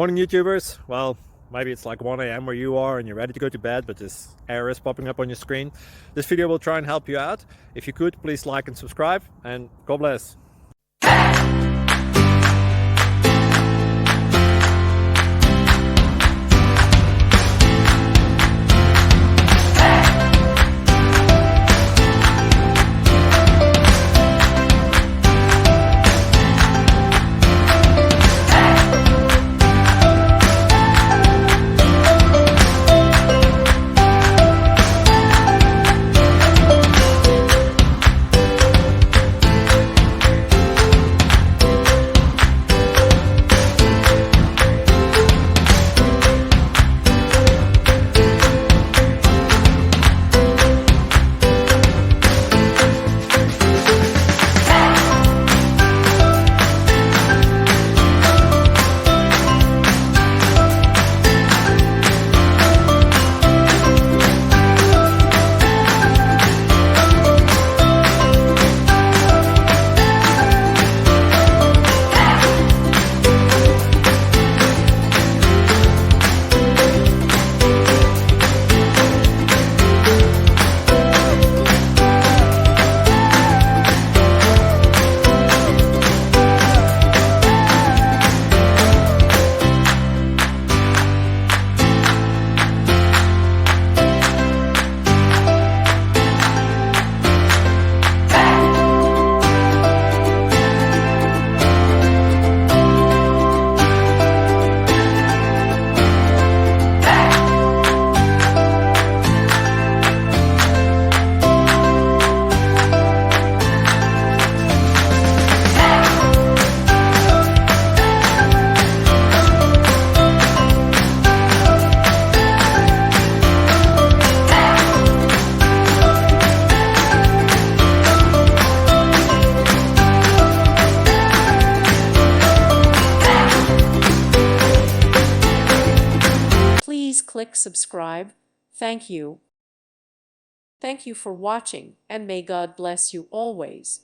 Morning YouTubers. Well, maybe it's like 1 a.m. where you are and you're ready to go to bed, but this error is popping up on your screen. This video will try and help you out. If you could, please like and subscribe, and God bless. Please click subscribe. Thank you. Thank you for watching, and may God bless you always.